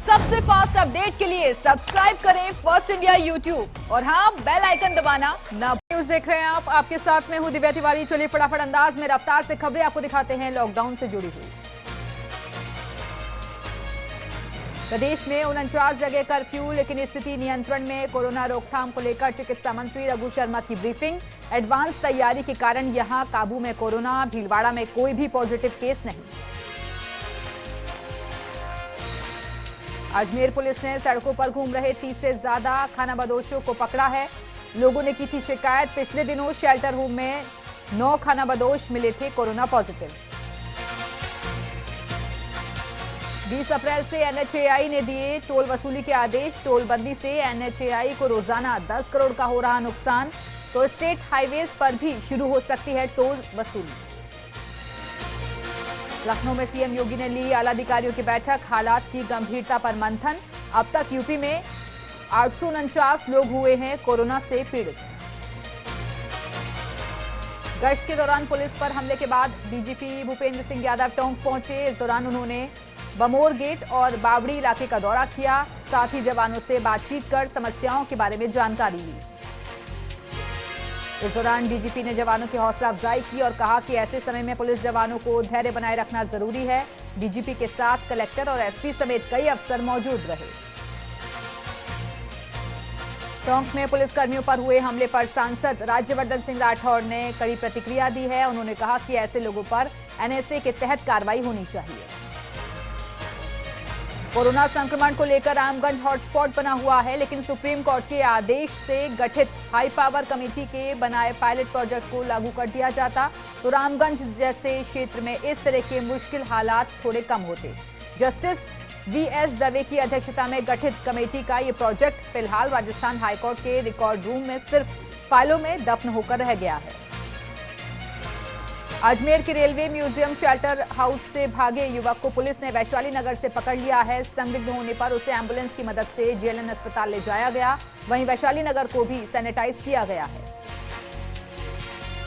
सबसे fast update के लिए सब्सक्राइब करें फर्स्ट इंडिया यूट्यूब और हाँ, बेल आइकन दबाना ना। न्यूज देख रहे हैं आप, आपके साथ में हूं दिव्या तिवारी। चलिए फटाफट अंदाज में रफ्तार से खबरें आपको दिखाते हैं लॉकडाउन से जुड़ी हुई। प्रदेश में 49 जगह कर्फ्यू, लेकिन स्थिति नियंत्रण में। कोरोना रोकथाम को लेकर चिकित्सा मंत्री रघु शर्मा की ब्रीफिंग। एडवांस तैयारी के कारण यहां काबू में कोरोना। भीलवाड़ा में कोई भी पॉजिटिव केस नहीं। अजमेर पुलिस ने सड़कों पर घूम रहे 30 से ज्यादा खानाबदोशों को पकड़ा है। लोगों ने की थी शिकायत। पिछले दिनों शेल्टर होम में 9 खानाबदोश मिले थे कोरोना पॉजिटिव। 20 अप्रैल से एनएचएआई ने दिए टोल वसूली के आदेश। टोल बंदी से एनएचएआई को रोजाना 10 करोड़ का हो रहा नुकसान, तो स्टेट हाईवेज पर भी शुरू हो सकती है टोल वसूली। लखनऊ में सीएम योगी ने ली आला अधिकारियों की बैठक। हालात की गंभीरता पर मंथन। अब तक यूपी में 849 लोग हुए हैं कोरोना से पीड़ित। गश्त के दौरान पुलिस पर हमले के बाद डीजीपी भूपेंद्र सिंह यादव टोंक पहुंचे। इस दौरान उन्होंने बमोर गेट और बावड़ी इलाके का दौरा किया। साथ ही जवानों से बातचीत कर समस्याओं के बारे में जानकारी ली। इस दौरान डीजीपी ने जवानों की हौसला अफजाई की और कहा कि ऐसे समय में पुलिस जवानों को धैर्य बनाए रखना जरूरी है। डीजीपी के साथ कलेक्टर और एसपी समेत कई अफसर मौजूद रहे। टोंक में पुलिसकर्मियों पर हुए हमले पर सांसद राज्यवर्धन सिंह राठौड़ ने कड़ी प्रतिक्रिया दी है। उन्होंने कहा कि ऐसे लोगों पर एनएसए के तहत कार्रवाई होनी चाहिए। कोरोना संक्रमण को लेकर रामगंज हॉटस्पॉट बना हुआ है, लेकिन सुप्रीम कोर्ट के आदेश से गठित हाई पावर कमेटी के बनाए पायलट प्रोजेक्ट को लागू कर दिया जाता तो रामगंज जैसे क्षेत्र में इस तरह के मुश्किल हालात थोड़े कम होते। जस्टिस वीएस दवे की अध्यक्षता में गठित कमेटी का ये प्रोजेक्ट फिलहाल राजस्थान हाईकोर्ट के रिकॉर्ड रूम में सिर्फ फाइलों में दफन होकर रह गया है। अजमेर के रेलवे म्यूजियम शेल्टर हाउस से भागे युवक को पुलिस ने वैशाली नगर से पकड़ लिया है। संदिग्ध होने पर उसे एम्बुलेंस की मदद से जेएलएन अस्पताल ले जाया गया। वहीं वैशाली नगर को भी सैनिटाइज किया गया है।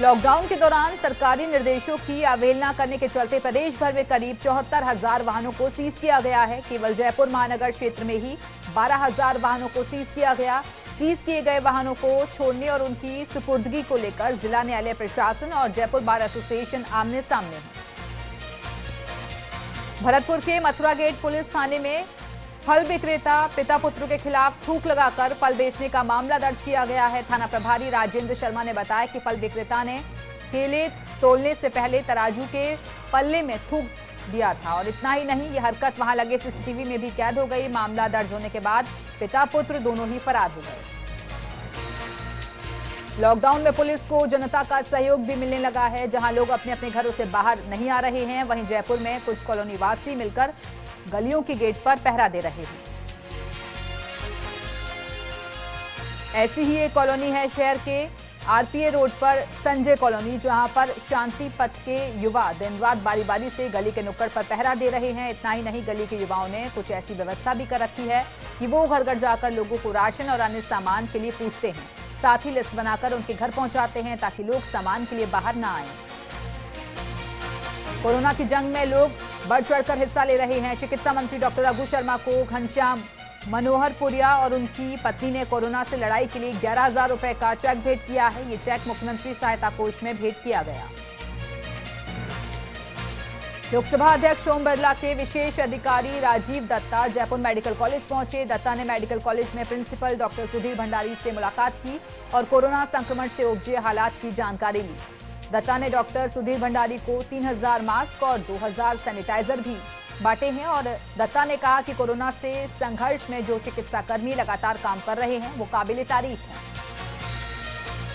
लॉकडाउन के दौरान सरकारी निर्देशों की अवहेलना करने के चलते प्रदेश भर में करीब 74,000 वाहनों को सीज किया गया है। केवल जयपुर महानगर क्षेत्र में ही 12,000 वाहनों को सीज किया गया। सीज किए गए वाहनों को छोड़ने और उनकी सुपुर्दगी को लेकर जिला न्यायालय प्रशासन और जयपुर बार एसोसिएशन आमने सामने हैं। भरतपुर के मथुरा गेट पुलिस थाने में फल विक्रेता पिता पुत्र के खिलाफ थूक लगाकर फल बेचने का मामला दर्ज किया गया है। थाना प्रभारी राजेंद्र शर्मा ने बताया कि फल विक्रेता ने केले तोलने से पहले तराजू के पल्ले में थूक दिया था और इतना ही नहीं, यह हरकत वहां लगे सीसीटीवी में भी कैद हो गई। मामला दर्ज होने के बाद पिता पुत्र दोनों ही फरार हो गए। लॉकडाउन में पुलिस को जनता का सहयोग भी मिलने लगा है। जहां लोग अपने अपने घरों से बाहर नहीं आ रहे हैं, वहीं जयपुर में कुछ कॉलोनी वासी मिलकर गलियों के गेट पर पहरा दे रहे हैं। ऐसी ही एक कॉलोनी है शहर के आरपीए रोड पर संजय कॉलोनी, जहां पर शांति पथ के युवा दिन रात बारी बारी से गली के नुक्कड़ पर पहरा दे रहे हैं। इतना ही नहीं, गली के युवाओं ने कुछ ऐसी व्यवस्था भी कर रखी है कि वो घर घर जाकर लोगों को राशन और अन्य सामान के लिए पूछते हैं। साथ ही लिस्ट बनाकर उनके घर पहुंचाते हैं ताकि लोग सामान के लिए बाहर ना आए। कोरोना की जंग में लोग बढ़ चढ़कर हिस्सा ले रहे हैं। चिकित्सा मंत्री डॉक्टर रघु शर्मा को घनश्याम मनोहरपुरिया और उनकी पत्नी ने कोरोना से लड़ाई के लिए 11,000 रुपए का चेक भेंट किया है। ये चेक मुख्यमंत्री सहायता कोष में भेंट किया गया। लोकसभा अध्यक्ष ओम बिरला के विशेष अधिकारी राजीव दत्ता जयपुर मेडिकल कॉलेज पहुंचे। दत्ता ने मेडिकल कॉलेज में प्रिंसिपल डॉक्टर सुधीर भंडारी से मुलाकात की और कोरोना संक्रमण से उपजे हालात की जानकारी ली। दत्ता ने डॉक्टर सुधीर भंडारी को 3,000 मास्क और 2,000 सैनिटाइजर भी बांटे हैं और दत्ता ने कहा कि कोरोना से संघर्ष में जो चिकित्सा कर्मी लगातार काम कर रहे हैं वो काबिले तारीफ हैं।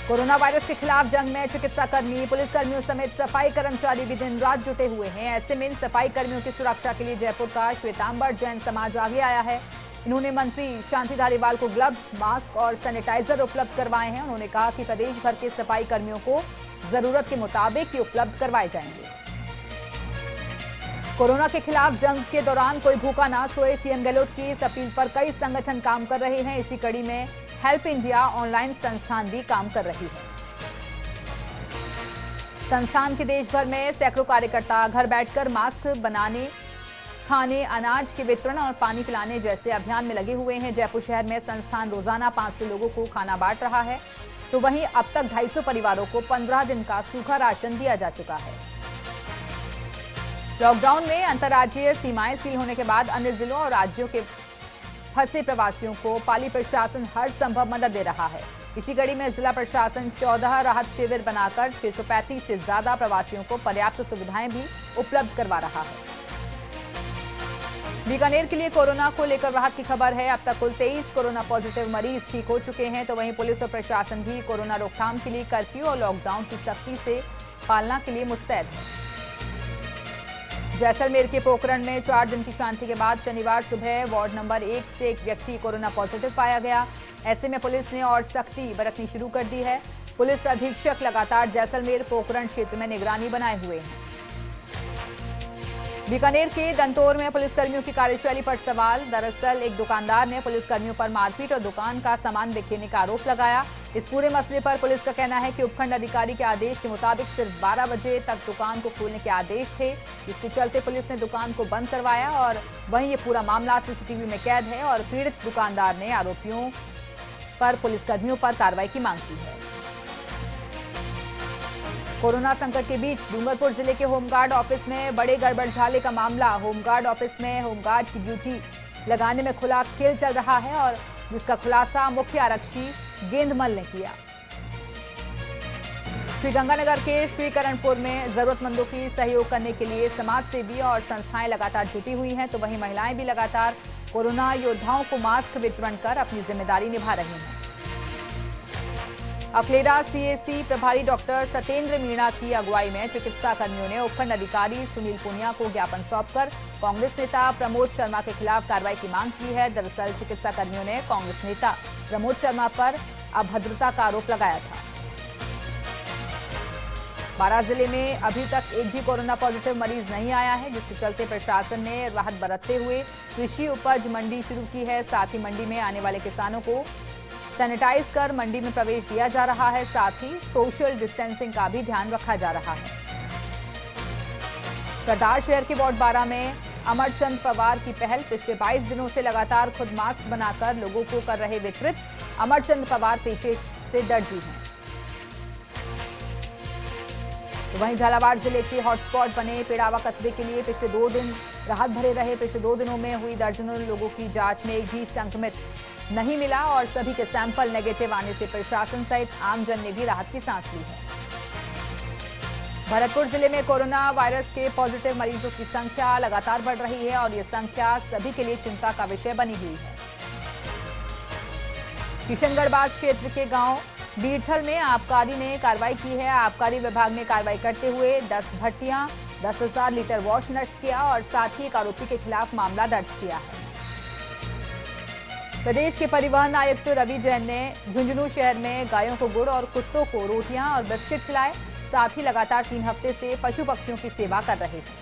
कोरोना वायरस के खिलाफ जंग में चिकित्सा कर्मी, पुलिसकर्मियों समेत सफाई कर्मचारी भी दिन रात जुटे हुए हैं। ऐसे में इन सफाई कर्मियों की सुरक्षा के लिए जयपुर का श्वेतांबर जैन समाज आगे आया है। इन्होंने मंत्री शांति धारीवाल को ग्लव्स, मास्क और सैनिटाइजर उपलब्ध करवाए हैं। उन्होंने कहा कि प्रदेश भर के सफाई कर्मियों को जरूरत के मुताबिक ये उपलब्ध करवाए जाएंगे। कोरोना के खिलाफ जंग के दौरान कोई भूखा ना सोए, सीएम गहलोत की इस अपील पर कई संगठन काम कर रहे हैं। इसी कड़ी में हेल्प इंडिया ऑनलाइन संस्थान भी काम कर रही है। संस्थान के देश भर में सैकड़ों कार्यकर्ता घर बैठकर मास्क बनाने, खाने, अनाज के वितरण और पानी पिलाने जैसे अभियान में लगे हुए हैं। जयपुर शहर में संस्थान रोजाना 500 लोगों को खाना बांट रहा है, तो वहीं अब तक 250 परिवारों को 15 दिन का सूखा राशन दिया जा चुका है। लॉकडाउन में अंतर्राज्यीय सीमाएं सील होने के बाद अन्य जिलों और राज्यों के फंसे प्रवासियों को पाली प्रशासन हर संभव मदद दे रहा है। इसी कड़ी में जिला प्रशासन 14 राहत शिविर बनाकर 635 से ज्यादा प्रवासियों को पर्याप्त सुविधाएं भी उपलब्ध करवा रहा है। बीकानेर के लिए कोरोना को लेकर राहत की खबर है। अब तक कुल 23 कोरोना पॉजिटिव मरीज ठीक हो चुके हैं, तो वहीं पुलिस और प्रशासन भी कोरोना रोकथाम के लिए कर्फ्यू और लॉकडाउन की सख्ती से पालना के लिए मुस्तैद है। जैसलमेर के पोखरण में 4 दिन की शांति के बाद शनिवार सुबह वार्ड नंबर 1 से एक व्यक्ति कोरोना पॉजिटिव पाया गया। ऐसे में पुलिस ने और सख्ती बरतनी शुरू कर दी है। पुलिस अधीक्षक लगातार जैसलमेर पोखरण क्षेत्र में निगरानी बनाए हुए हैं। बीकानेर के दंतौर में पुलिसकर्मियों की कार्यशैली पर सवाल। दरअसल एक दुकानदार ने पुलिसकर्मियों पर मारपीट और दुकान का सामान बिखेरने का आरोप लगाया। इस पूरे मसले पर पुलिस का कहना है कि उपखंड अधिकारी के आदेश के मुताबिक सिर्फ 12 बजे तक दुकान को खोलने के आदेश थे, जिसके चलते पुलिस ने दुकान को बंद करवाया। और वहीं ये पूरा मामला सीसीटीवी में कैद है और पीड़ित दुकानदार ने आरोपियों पर पुलिसकर्मियों पर कार्रवाई की मांग की है। कोरोना संकट के बीच डूंगरपुर जिले के होमगार्ड ऑफिस में बड़े गड़बड़झाले का मामला। होमगार्ड ऑफिस में होमगार्ड की ड्यूटी लगाने में खुला खेल चल रहा है और जिसका खुलासा मुख्य आरक्षी गेंदमल ने किया। श्रीगंगानगर के श्रीकरणपुर में जरूरतमंदों की सहयोग करने के लिए समाज सेवी और संस्थाएं लगातार जुटी हुई हैं, तो वहीं महिलाएं भी लगातार कोरोना योद्धाओं को मास्क वितरण कर अपनी जिम्मेदारी निभा रही हैं। अकलेरा सीएसी प्रभारी डॉक्टर सत्येंद्र मीणा की अगुवाई में चिकित्सा कर्मियों ने उपखंड अधिकारी सुनील पुनिया को ज्ञापन सौंपकर कांग्रेस नेता प्रमोद शर्मा के खिलाफ कार्रवाई की मांग की है। दरअसल चिकित्सा कर्मियों ने कांग्रेस नेता प्रमोद शर्मा पर अभद्रता का आरोप लगाया था। बारां जिले में अभी तक एक भी कोरोना पॉजिटिव मरीज नहीं आया है, जिसके चलते प्रशासन ने राहत बरतते हुए कृषि उपज मंडी शुरू की है। साथ ही मंडी में आने वाले किसानों को सैनिटाइज कर मंडी में प्रवेश दिया जा रहा है। साथ ही सोशल डिस्टेंसिंग का भी ध्यान रखा जा रहा है। सरदार शहर के वार्ड 12 में अमरचंद पवार की पहल। पिछले 22 दिनों से लगातार खुद मास्क बनाकर लोगों को कर रहे वितरित। अमरचंद पवार पेशे से दर्जी हैं। तो वहीं झालावाड़ जिले के हॉटस्पॉट बने पेड़ावा कस्बे के लिए पिछले 2 दिन राहत भरे रहे। पिछले 2 दिनों में हुई दर्जनों लोगों की जांच में एक भी संक्रमित नहीं मिला और सभी के सैंपल नेगेटिव आने से प्रशासन सहित आमजन ने भी राहत की सांस ली है। भरतपुर जिले में कोरोना वायरस के पॉजिटिव मरीजों की संख्या लगातार बढ़ रही है और ये संख्या सभी के लिए चिंता का विषय बनी हुई है। किशनगढ़बाद क्षेत्र के गांव बीरथल में आबकारी ने कार्रवाई की है। आबकारी विभाग ने कार्रवाई करते हुए 10 भट्टियां, 10,000 लीटर वॉश नष्ट किया और साथ ही एक आरोपी के खिलाफ मामला दर्ज किया है। प्रदेश के परिवहन आयुक्त रवि जैन ने झुंझुनू शहर में गायों को गुड़ और कुत्तों को रोटियां और बिस्किट खिलाए। साथ ही लगातार 3 हफ्ते से पशु पक्षियों की सेवा कर रहे हैं।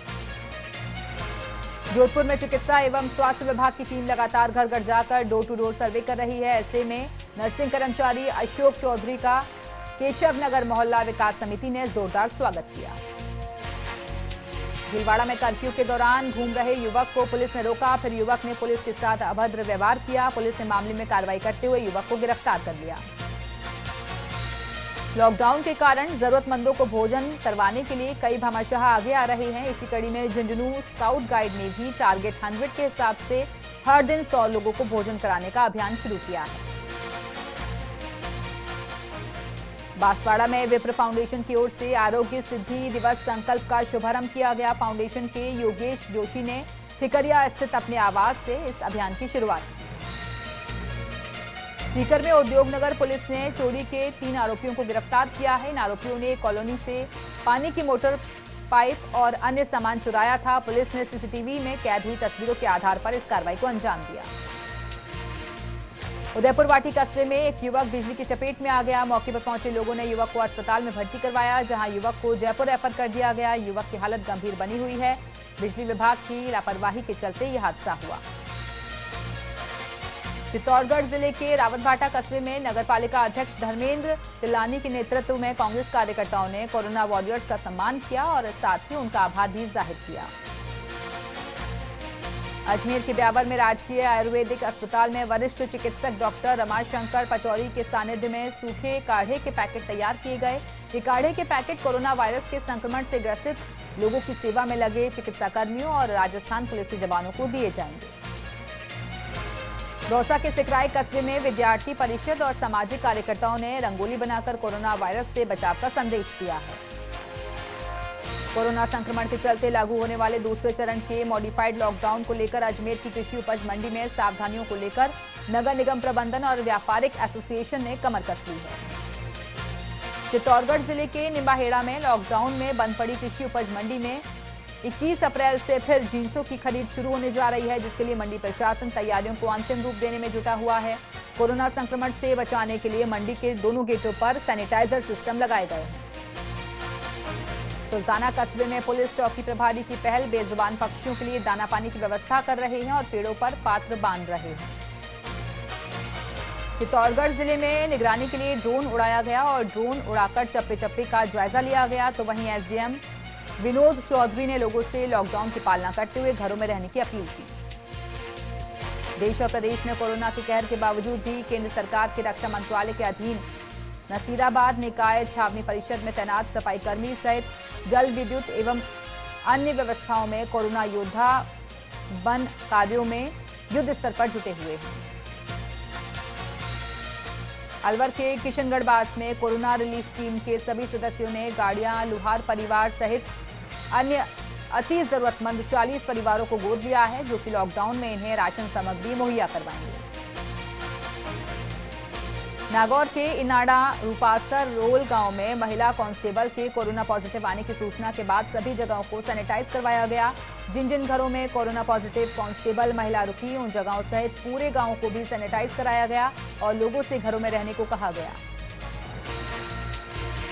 जोधपुर में चिकित्सा एवं स्वास्थ्य विभाग की टीम लगातार घर घर जाकर डोर टू डोर सर्वे कर रही है। ऐसे में नर्सिंग कर्मचारी अशोक चौधरी का केशव नगर मोहल्ला विकास समिति ने जोरदार स्वागत किया। भीलवाड़ा में कर्फ्यू के दौरान घूम रहे युवक को पुलिस ने रोका, फिर युवक ने पुलिस के साथ अभद्र व्यवहार किया। पुलिस ने मामले में कार्रवाई करते हुए युवक को गिरफ्तार कर लिया। लॉकडाउन के कारण जरूरतमंदों को भोजन करवाने के लिए कई भामाशाह आगे आ रहे हैं। इसी कड़ी में झुंझुनू स्काउट गाइड ने भी टारगेट 100 के हिसाब से हर दिन 100 लोगों को भोजन कराने का अभियान शुरू किया है। बांसवाड़ा में विप्र फाउंडेशन की ओर से आरोग्य सिद्धि दिवस संकल्प का शुभारंभ किया गया। फाउंडेशन के योगेश जोशी ने ठिकरिया स्थित अपने आवास से इस अभियान की शुरुआत की। सीकर में उद्योग नगर पुलिस ने चोरी के 3 आरोपियों को गिरफ्तार किया है। इन आरोपियों ने कॉलोनी से पानी की मोटर, पाइप और अन्य सामान चुराया था। पुलिस ने सीसीटीवी में कैद हुई तस्वीरों के आधार पर इस कार्रवाई को अंजाम दिया। उदयपुर वाटी कस्बे में एक युवक बिजली की चपेट में आ गया। मौके पर पहुंचे लोगों ने युवक को अस्पताल में भर्ती करवाया, जहां युवक को जयपुर रेफर कर दिया गया। युवक की हालत गंभीर बनी हुई है। बिजली विभाग की लापरवाही के चलते यह हादसा हुआ। चित्तौड़गढ़ जिले के रावतभाटा कस्बे में नगरपालिका अध्यक्ष धर्मेंद्र तिलानी के नेतृत्व में कांग्रेस कार्यकर्ताओं ने कोरोना वॉरियर्स का सम्मान किया और साथ ही उनका आभार भी जाहिर किया। अजमेर के ब्यावर में राजकीय आयुर्वेदिक अस्पताल में वरिष्ठ चिकित्सक डॉक्टर रमाशंकर पचौरी के सानिध्य में सूखे काढ़े के पैकेट तैयार किए गए। ये काढ़े के पैकेट कोरोना वायरस के संक्रमण से ग्रसित लोगों की सेवा में लगे चिकित्सा कर्मियों और राजस्थान पुलिस के जवानों को दिए जाएंगे। दौसा के सिकराई कस्बे में विद्यार्थी परिषद और सामाजिक कार्यकर्ताओं ने रंगोली बनाकर कोरोना वायरस से बचाव का संदेश दिया है। कोरोना संक्रमण के चलते लागू होने वाले दूसरे चरण के मॉडिफाइड लॉकडाउन को लेकर अजमेर की कृषि उपज मंडी में सावधानियों को लेकर नगर निगम प्रबंधन और व्यापारिक एसोसिएशन ने कमर कस ली है। चित्तौड़गढ़ जिले के निम्बाहेड़ा में लॉकडाउन में बंद पड़ी कृषि उपज मंडी में 21 अप्रैल से फिर जिंसों की खरीद शुरू होने जा रही है, जिसके लिए मंडी प्रशासन तैयारियों को अंतिम रूप देने में जुटा हुआ है। कोरोना संक्रमण से बचाने के लिए मंडी के दोनों गेटों पर सैनिटाइजर सिस्टम लगाए गए हैं। सुल्ताना कस्बे में पुलिस चौकी प्रभारी की पहल बेजुबान पक्षियों के लिए दाना पानी की व्यवस्था कर रहे हैं और पेड़ों पर पात्र बांध रहे हैं। चित्तौड़गढ़ जिले में निगरानी के लिए ड्रोन उड़ाया गया और ड्रोन उड़ाकर चप्पे चप्पे का जायजा लिया गया। तो वहीं एसडीएम विनोद चौधरी ने लोगों से लॉकडाउन की पालना करते हुए घरों में रहने की अपील की। देश और प्रदेश में कोरोना के कहर के बावजूद भी केंद्र सरकार के रक्षा मंत्रालय के अधीन नसीराबाद निकाय छावनी परिषद में तैनात सफाई कर्मी सहित जल विद्युत एवं अन्य व्यवस्थाओं में कोरोना योद्धा वन कार्यों में युद्ध स्तर पर जुटे हुए हैं। अलवर के किशनगढ़ बास में कोरोना रिलीफ टीम के सभी सदस्यों ने गाड़ियां लुहार परिवार सहित अन्य अति जरूरतमंद 40 परिवारों को गोद लिया है, जो कि लॉकडाउन में इन्हें राशन सामग्री मुहैया करवाएंगे। नागौर के इनाड़ा रूपासर रोल गांव में महिला कांस्टेबल के कोरोना पॉजिटिव आने की सूचना के बाद सभी जगहों को सैनिटाइज करवाया गया। जिन जिन घरों में कोरोना पॉजिटिव कांस्टेबल महिला रुकी, उन जगहों सहित पूरे गांव को भी सैनिटाइज कराया गया और लोगों से घरों में रहने को कहा गया।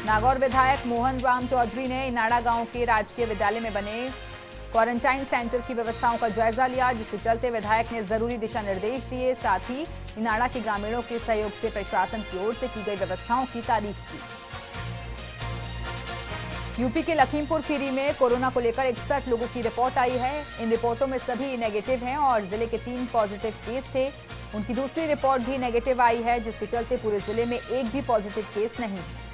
नागौर विधायक मोहन राम चौधरी ने इनाड़ा गांव के राजकीय विद्यालय में बने क्वारंटाइन सेंटर की व्यवस्थाओं का जायजा लिया, जिसके चलते विधायक ने जरूरी दिशा निर्देश दिए। साथ ही इनाड़ा के ग्रामीणों के सहयोग से प्रशासन की ओर से की गई व्यवस्थाओं की तारीफ की। यूपी के लखीमपुर खीरी में कोरोना को लेकर 61 लोगों की रिपोर्ट आई है। इन रिपोर्टों में सभी नेगेटिव हैं और जिले के 3 पॉजिटिव केस थे। उनकी दूसरी रिपोर्ट भी नेगेटिव आई है, जिसके चलते पूरे जिले में एक भी पॉजिटिव केस नहीं है।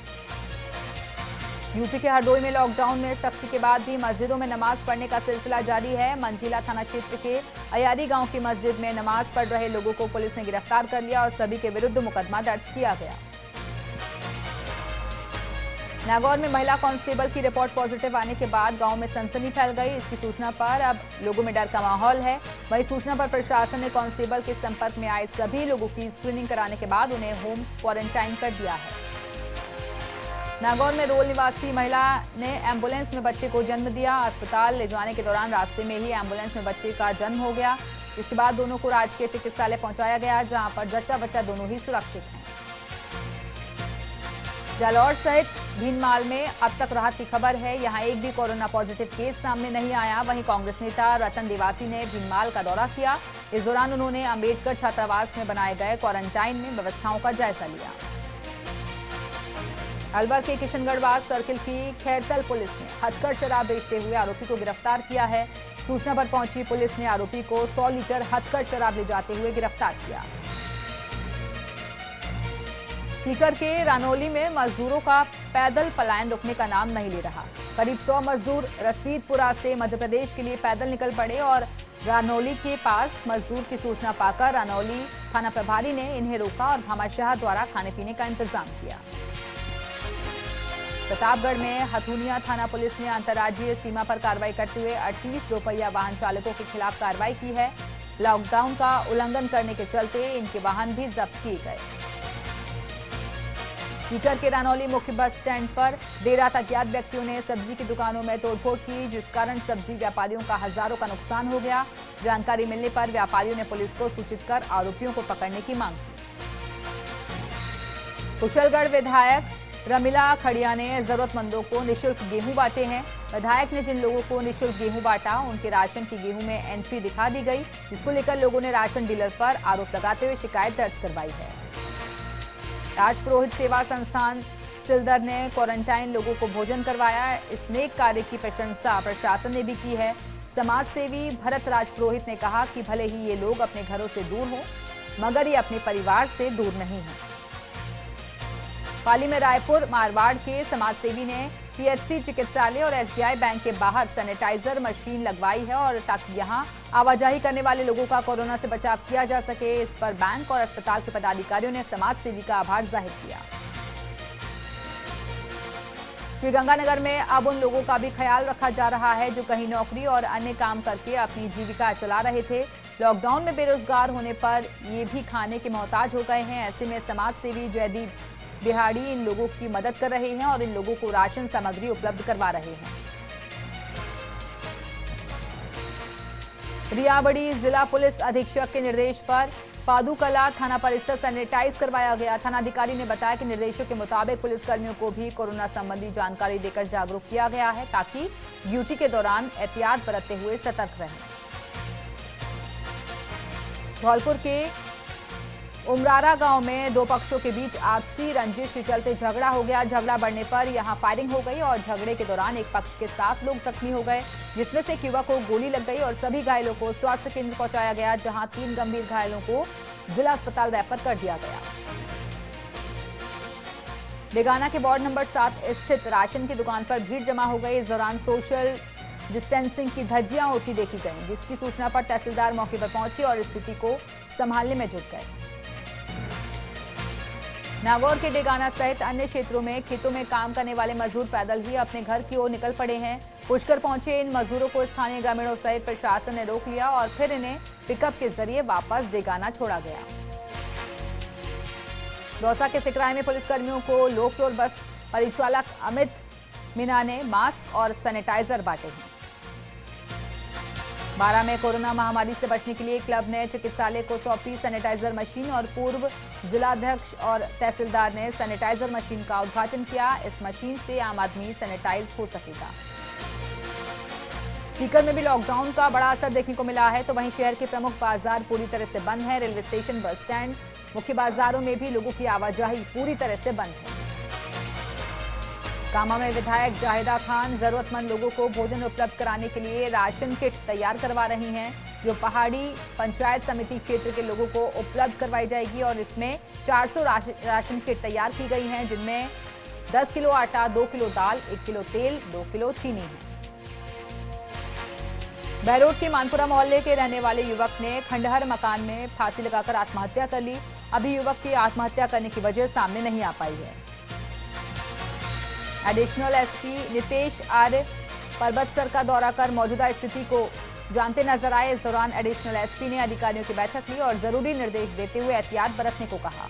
यूपी के हरदोई में लॉकडाउन में सख्ती के बाद भी मस्जिदों में नमाज पढ़ने का सिलसिला जारी है। मंझिला थाना क्षेत्र के अयारी गांव की मस्जिद में नमाज पढ़ रहे लोगों को पुलिस ने गिरफ्तार कर लिया और सभी के विरुद्ध मुकदमा दर्ज किया गया। नागौर में महिला कांस्टेबल की रिपोर्ट पॉजिटिव आने के बाद गांव में सनसनी फैल गई। इसकी सूचना पर अब लोगों में डर का माहौल है। वहीं सूचना पर प्रशासन ने कांस्टेबल के संपर्क में आए सभी लोगों की स्क्रीनिंग कराने के बाद उन्हें होम क्वारंटाइन कर दिया है। नागौर में रोल निवासी महिला ने एम्बुलेंस में बच्चे को जन्म दिया। अस्पताल ले जाने के दौरान रास्ते में ही एम्बुलेंस में बच्चे का जन्म हो गया। इसके बाद दोनों को राजकीय चिकित्सालय पहुंचाया गया, जहां पर जच्चा बच्चा दोनों ही सुरक्षित हैं। जालौर सहित भीनमाल में अब तक राहत की खबर है। यहां एक भी कोरोना पॉजिटिव केस सामने नहीं आया। वहीं कांग्रेस नेता रतन देवासी ने भीनमाल का दौरा किया। इस दौरान उन्होंने अम्बेडकर छात्रावास में बनाए गए क्वारंटाइन में व्यवस्थाओं का जायजा लिया। अलवर के किशनगढ़वास सर्किल की खैरतल पुलिस ने हथकड़ शराब बेचते हुए आरोपी को गिरफ्तार किया है। सूचना पर पहुंची पुलिस ने आरोपी को 100 लीटर हथकड़ शराब ले जाते हुए गिरफ्तार किया। सीकर के रानौली में मजदूरों का पैदल पलायन रुकने का नाम नहीं ले रहा। करीब 100 मजदूर रसीदपुरा से मध्य प्रदेश के लिए पैदल निकल पड़े और रानौली के पास मजदूर की सूचना पाकर रानौली थाना प्रभारी ने इन्हें रोका और भामाशाह द्वारा खाने पीने का इंतजाम किया। प्रतापगढ़ में हथुनिया थाना पुलिस ने अंतर्राज्यीय सीमा पर कार्रवाई करते हुए 38 दोपहिया वाहन चालकों के खिलाफ कार्रवाई की है। लॉकडाउन का उल्लंघन करने के चलते इनके वाहन भी जब्त किए गए। सीकर के रानौली मुख्य बस स्टैंड पर देर रात अज्ञात व्यक्तियों ने सब्जी की दुकानों में तोड़फोड़ की, जिस कारण सब्जी व्यापारियों का हजारों का नुकसान हो गया। जानकारी मिलने पर व्यापारियों ने पुलिस को सूचित कर आरोपियों को पकड़ने की मांग की। कुशलगढ़ विधायक रमीला खड़िया ने जरूरतमंदों को निःशुल्क गेहूं बांटे हैं। विधायक ने जिन लोगों को निःशुल्क गेहूं बांटा, उनके राशन की गेहूं में एंट्री दिखा दी गई, जिसको लेकर लोगों ने राशन डीलर पर आरोप लगाते हुए शिकायत दर्ज करवाई है। राजपुरोहित सेवा संस्थान सिलदर ने क्वारंटाइन लोगों को भोजन करवाया। इस नेक कार्य की प्रशंसा प्रशासन ने भी की है। समाज सेवी भरत राज पुरोहित ने कहा कि भले ही ये लोग अपने घरों से दूर हों, मगर ये अपने परिवार से दूर नहीं हैं। पाली में रायपुर मारवाड़ के समाजसेवी ने पीएचसी चिकित्सालय और एसबीआई बैंक के बाहर सैनिटाइजर मशीन लगवाई है और ताकि यहां आवाजाही करने वाले लोगों का कोरोना से बचाव किया जा सके। इस पर बैंक और अस्पताल के पदाधिकारियों ने समाजसेवी का आभार जाहिर किया। श्रीगंगानगर में अब उन लोगों का भी ख्याल रखा जा रहा है जो कहीं नौकरी और अन्य काम करके अपनी जीविका चला रहे थे। लॉकडाउन में बेरोजगार होने पर ये भी खाने के मोहताज हो गए हैं। ऐसे में समाजसेवी जयदीप बिहाड़ी इन लोगों की मदद कर रहे हैं और इन लोगों को राशन सामग्री उपलब्ध करवा रहे हैं। रियाबड़ी जिला पुलिस अधीक्षक के निर्देश पर पादुकला थाना परिसर सैनिटाइज करवाया गया। थानाधिकारी ने बताया कि निर्देशों के मुताबिक पुलिसकर्मियों को भी कोरोना संबंधी जानकारी देकर जागरूक किया गया है ताकि ड्यूटी के दौरान एहतियात बरतते हुए सतर्क रहें। धौलपुर के उमरारा गांव में दो पक्षों के बीच आपसी रंजिश के चलते झगड़ा हो गया। झगड़ा बढ़ने पर यहां फायरिंग हो गई और झगड़े के दौरान एक पक्ष के 7 लोग जख्मी हो गए, जिसमें से एक युवक को गोली लग गई और सभी घायलों को स्वास्थ्य केंद्र पहुंचाया गया, जहां 3 गंभीर घायलों को जिला अस्पताल रेफर कर दिया गया। डेगाना के वार्ड नंबर 7 स्थित राशन की दुकान पर भीड़ जमा हो गई। इस दौरान सोशल डिस्टेंसिंग की धज्जियां उड़ती देखी गईं, जिसकी सूचना पर तहसीलदार मौके पर पहुंचे और स्थिति को संभालने में जुट गए। नागौर के डेगाना सहित अन्य क्षेत्रों में खेतों में काम करने वाले मजदूर पैदल ही अपने घर की ओर निकल पड़े हैं। पुष्कर पहुंचे इन मजदूरों को स्थानीय ग्रामीणों सहित प्रशासन ने रोक लिया और फिर इन्हें पिकअप के जरिए वापस डेगाना छोड़ा गया। दौसा के सिकराय में पुलिसकर्मियों को लो फ्लोर बस परिचालक अमित मीना ने मास्क और सैनिटाइजर बांटे हैं। 12 में कोरोना महामारी से बचने के लिए क्लब ने चिकित्सालय को सौंपी सैनिटाइजर मशीन और पूर्व जिलाध्यक्ष और तहसीलदार ने सैनिटाइजर मशीन का उद्घाटन किया। इस मशीन से आम आदमी सैनिटाइज हो सकेगा। सीकर में भी लॉकडाउन का बड़ा असर देखने को मिला है, तो वहीं शहर के प्रमुख बाजार पूरी तरह से बंद है। रेलवे स्टेशन, बस स्टैंड, मुख्य बाजारों में भी लोगों की आवाजाही पूरी तरह से बंद है। कामा में विधायक जाहिदा खान जरूरतमंद लोगों को भोजन उपलब्ध कराने के लिए राशन किट तैयार करवा रही हैं, जो पहाड़ी पंचायत समिति क्षेत्र के लोगों को उपलब्ध करवाई जाएगी और इसमें 400 राशन किट तैयार की गई हैं, जिनमें 10 किलो आटा, 2 किलो दाल, 1 किलो तेल, 2 किलो चीनी है। बहरोड के मानपुरा मोहल्ले के रहने वाले युवक ने खंडहर मकान में फांसी लगाकर आत्महत्या कर ली। अभी युवक की आत्महत्या करने की वजह सामने नहीं आ पाई है। एडिशनल एसपी नितेश आर्य पर्वतसर का दौरा कर मौजूदा स्थिति को जानते नजर आए। इस दौरान एडिशनल एसपी ने अधिकारियों की बैठक ली और जरूरी निर्देश देते हुए एहतियात बरतने को कहा।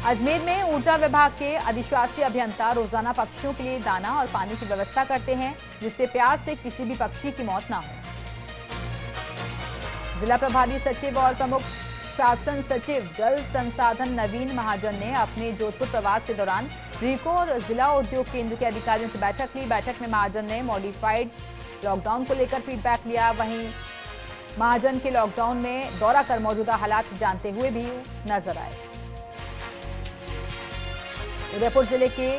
अजमेर में ऊर्जा विभाग के अधिशासी अभियंता रोजाना पक्षियों के लिए दाना और पानी की व्यवस्था करते हैं, जिससे प्यास से किसी भी पक्षी की मौत ना हो। जिला प्रभारी सचिव और प्रमुख शासन सचिव जल संसाधन नवीन महाजन ने अपने जोधपुर प्रवास के दौरान रीको और जिला उद्योग केंद्र के अधिकारियों की बैठक ली। बैठक में महाजन ने मॉडिफाइड लॉकडाउन को लेकर फीडबैक लिया। वहीं महाजन के लॉकडाउन में दौरा कर मौजूदा हालात जानते हुए भी नजर आए। उदयपुर जिले के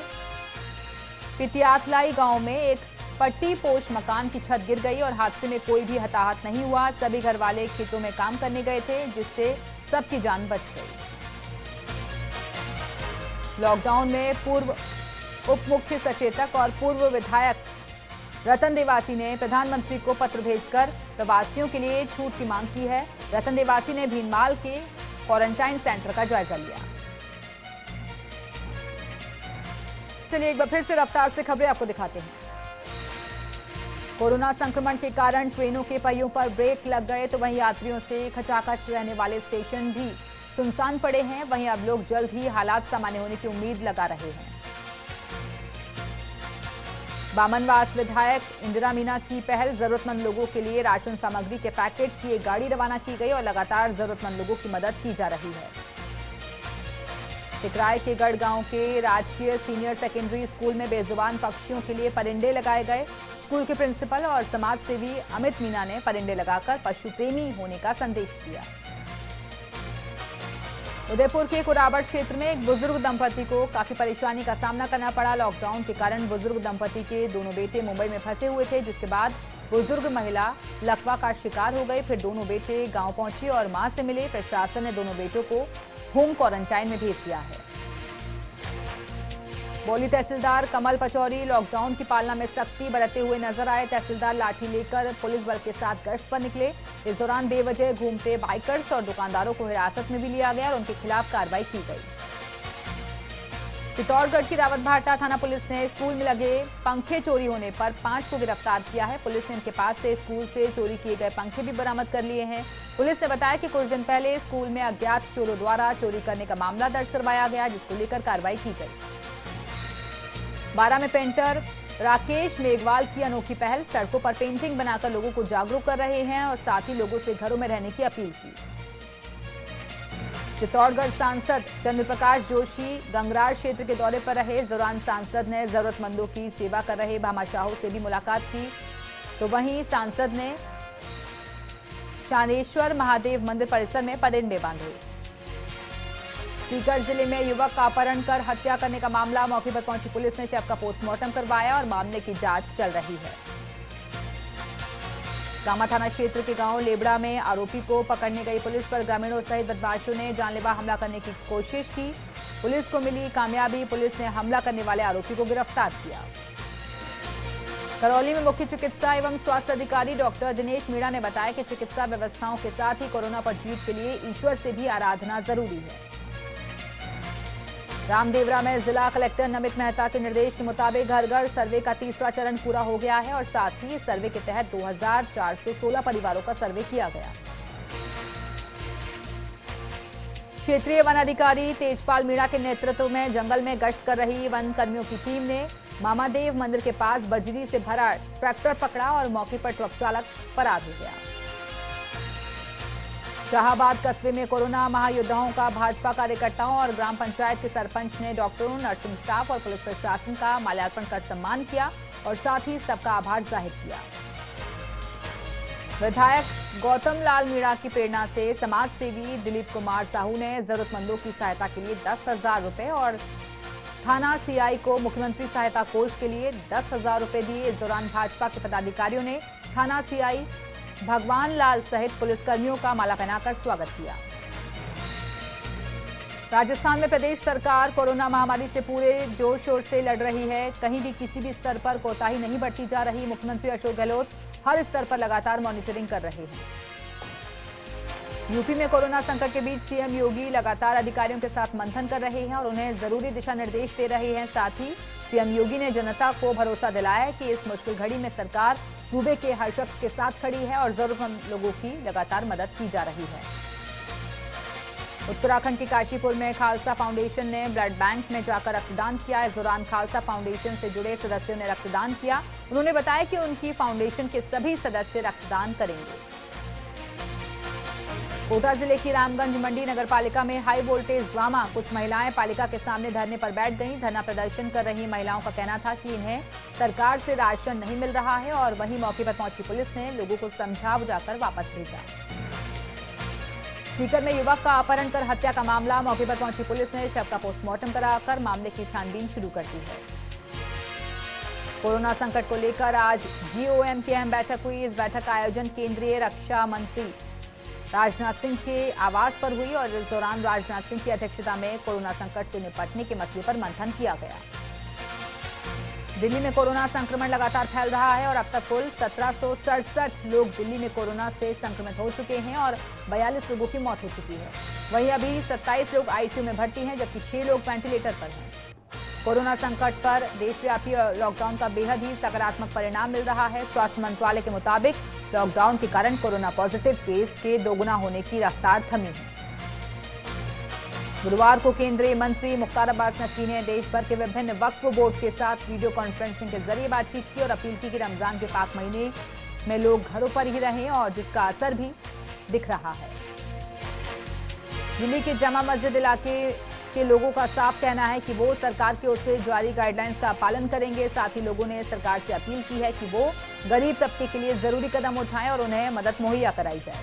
पितियातलाई गांव में एक पट्टी पोश मकान की छत गिर गई और हादसे में कोई भी हताहत नहीं हुआ। सभी घर वाले खेतों में काम करने गए थे, जिससे सबकी जान बच गई। लॉकडाउन में पूर्व उप मुख्य सचेतक और पूर्व विधायक रतन देवासी ने प्रधानमंत्री को पत्र भेजकर प्रवासियों के लिए छूट की मांग की है। रतन देवासी ने भीनमाल के क्वारंटाइन सेंटर का जायजा लिया। चलिए एक बार फिर से रफ्तार से खबरें आपको दिखाते हैं। कोरोना संक्रमण के कारण ट्रेनों के पहियों पर ब्रेक लग गए, तो वहीं यात्रियों से खचाखच रहने वाले स्टेशन भी सुनसान पड़े हैं। वहीं अब लोग जल्द ही हालात सामान्य होने की उम्मीद लगा रहे हैं। बामनवास विधायक इंदिरा मीना की पहल, जरूरतमंद लोगों के लिए राशन सामग्री के पैकेट की एक गाड़ी रवाना की गई और लगातार जरूरतमंद लोगों की मदद की जा रही है। सिकराय के गढ़ गांव के राजकीय सीनियर सेकेंडरी स्कूल में बेजुबान पक्षियों के लिए परिंदे लगाए गए। स्कूल के प्रिंसिपल और समाज सेवी अमित मीना ने परिंदे लगाकर पशु प्रेमी होने का संदेश दिया। उदयपुर के कुराबड़ क्षेत्र में एक बुजुर्ग दंपति को काफी परेशानी का सामना करना पड़ा। लॉकडाउन के कारण बुजुर्ग दंपति के दोनों बेटे मुंबई में फंसे हुए थे, जिसके बाद बुजुर्ग महिला लकवा का शिकार हो गई। फिर दोनों बेटे गांव पहुंचे और मां से मिले। प्रशासन ने दोनों बेटों को होम क्वारंटाइन में भेज दिया है। बौली तहसीलदार कमल पचौरी लॉकडाउन की पालना में सख्ती बरतते हुए नजर आए। तहसीलदार लाठी लेकर पुलिस बल के साथ गश्त पर निकले। इस दौरान बेवजह घूमते बाइकर्स और दुकानदारों को हिरासत में भी लिया गया और उनके खिलाफ कार्रवाई की गई। चित्तौड़गढ़ की रावतभाटा थाना पुलिस ने स्कूल में लगे पंखे चोरी होने पर 5 को गिरफ्तार किया है। पुलिस ने इनके पास से स्कूल से चोरी किए गए पंखे भी बरामद कर लिए हैं। पुलिस ने बताया कि कुछ दिन पहले स्कूल में अज्ञात चोरों द्वारा चोरी करने का मामला दर्ज करवाया गया, जिसको लेकर कार्रवाई की गई। बारा में पेंटर राकेश मेघवाल की अनोखी पहल, सड़कों पर पेंटिंग बनाकर लोगों को जागरूक कर रहे हैं और साथ ही लोगों से घरों में रहने की अपील की। चित्तौड़गढ़ सांसद चंद्रप्रकाश जोशी गंगरार क्षेत्र के दौरे पर रहे। इस दौरान सांसद ने जरूरतमंदों की सेवा कर रहे भामाशाहों से भी मुलाकात की। तो वहीं सांसद ने शानेश्वर महादेव मंदिर परिसर में परिंदे बांधे। सीकर जिले में युवक का अपहरण कर हत्या करने का मामला, मौके पर पहुंची पुलिस ने शव का पोस्टमार्टम करवाया और मामले की जांच चल रही है। कामा थाना क्षेत्र के गांव लेबड़ा में आरोपी को पकड़ने गई पुलिस पर ग्रामीणों सहित बदमाशों ने जानलेवा हमला करने की कोशिश की। पुलिस को मिली कामयाबी, पुलिस ने हमला करने वाले आरोपी को गिरफ्तार किया। करौली में मुख्य चिकित्सा एवं स्वास्थ्य अधिकारी डॉक्टर दिनेश मीणा ने बताया कि चिकित्सा व्यवस्थाओं के साथ ही कोरोना पर जीत के लिए ईश्वर से भी आराधना जरूरी है। रामदेवरा में जिला कलेक्टर नमित मेहता के निर्देश के मुताबिक घर घर सर्वे का तीसरा चरण पूरा हो गया है और साथ ही इस सर्वे के तहत 2416 परिवारों का सर्वे किया गया। क्षेत्रीय वन अधिकारी तेजपाल मीणा के नेतृत्व में जंगल में गश्त कर रही वन कर्मियों की टीम ने मामादेव मंदिर के पास बजरी से भरा ट्रैक्टर पकड़ा और मौके पर ट्रक चालक फरार हो गया। शाहाबाद कस्बे में कोरोना महायोद्धाओं का भाजपा कार्यकर्ताओं और ग्राम पंचायत के सरपंच ने डॉक्टरों, नर्सिंग स्टाफ और पुलिस प्रशासन का माल्यार्पण कर सम्मान किया और साथ ही सबका आभार जाहिर किया। विधायक गौतम लाल मीणा की प्रेरणा से समाज सेवी दिलीप कुमार साहू ने जरूरतमंदों की सहायता के लिए 10,000 रुपए और थाना सीआई को मुख्यमंत्री सहायता कोष के लिए 10,000 रुपए दिए। इस दौरान भाजपा के पदाधिकारियों ने थाना सीआई भगवान लाल सहित पुलिसकर्मियों का माला पहनाकर स्वागत किया। राजस्थान में प्रदेश सरकार कोरोना महामारी से पूरे जोर शोर से लड़ रही है। कहीं भी किसी भी स्तर पर कोताही नहीं बरती जा रही। मुख्यमंत्री अशोक गहलोत हर स्तर पर लगातार मॉनिटरिंग कर रहे हैं। यूपी में कोरोना संकट के बीच सीएम योगी लगातार अधिकारियों के साथ मंथन कर रहे हैं और उन्हें जरूरी दिशा निर्देश दे रहे हैं। साथ ही सीएम योगी ने जनता को भरोसा दिलाया है कि इस मुश्किल घड़ी में सरकार सूबे के हर शख्स के साथ खड़ी है और जरूरतमंद लोगों की लगातार मदद की जा रही है। उत्तराखंड के काशीपुर में खालसा फाउंडेशन ने ब्लड बैंक में जाकर रक्तदान किया। इस दौरान खालसा फाउंडेशन से जुड़े सदस्यों ने रक्तदान किया। उन्होंने बताया कि उनकी फाउंडेशन के सभी सदस्य रक्तदान करेंगे। कोटा जिले की रामगंज मंडी नगर पालिका में हाई वोल्टेज ड्रामा, कुछ महिलाएं पालिका के सामने धरने पर बैठ गईं। धरना प्रदर्शन कर रही महिलाओं का कहना था कि इन्हें सरकार से राशन नहीं मिल रहा है और वहीं मौके पर पहुंची पुलिस ने लोगों को समझा बुझाकर वापस भेजा। सीकर में युवक का अपहरण कर हत्या का मामला, मौके पर पहुंची पुलिस ने शव का पोस्टमार्टम कराकर मामले की छानबीन शुरू कर दी है। कोरोना संकट को लेकर आज जीओएम की अहम बैठक हुई। इस बैठक का आयोजन केंद्रीय रक्षा मंत्री राजनाथ सिंह के आवास पर हुई और इस दौरान राजनाथ सिंह की अध्यक्षता में कोरोना संकट से निपटने के मसले पर मंथन किया गया। दिल्ली में कोरोना संक्रमण लगातार फैल रहा है और अब तक कुल 1767 लोग दिल्ली में कोरोना से संक्रमित हो चुके हैं और 42 लोगों की मौत हो चुकी है। वहीं अभी 27 लोग आईसीयू में भर्ती हैं, जबकि 6 लोग वेंटिलेटर पर हैं। कोरोना संकट पर देशव्यापी लॉकडाउन का बेहद ही सकारात्मक परिणाम मिल रहा है। स्वास्थ्य मंत्रालय के मुताबिक लॉकडाउन के कारण कोरोना पॉजिटिव केस के दोगुना होने की रफ्तार थमी है। गुरुवार को केंद्रीय मंत्री मुख्तार अब्बास नकवी ने देश भर के विभिन्न वक्फ बोर्ड के साथ वीडियो कॉन्फ्रेंसिंग के जरिए बातचीत की और अपील की कि रमजान के पाक महीने में लोग घरों पर ही रहें और जिसका असर भी दिख रहा है। दिल्ली के जामा मस्जिद इलाके के लोगों का साफ कहना है कि वो सरकार की ओर से जारी गाइडलाइंस का पालन करेंगे। साथ ही लोगों ने सरकार से अपील की है कि वो गरीब तबके के लिए जरूरी कदम उठाएं और उन्हें मदद मुहैया कराई जाए।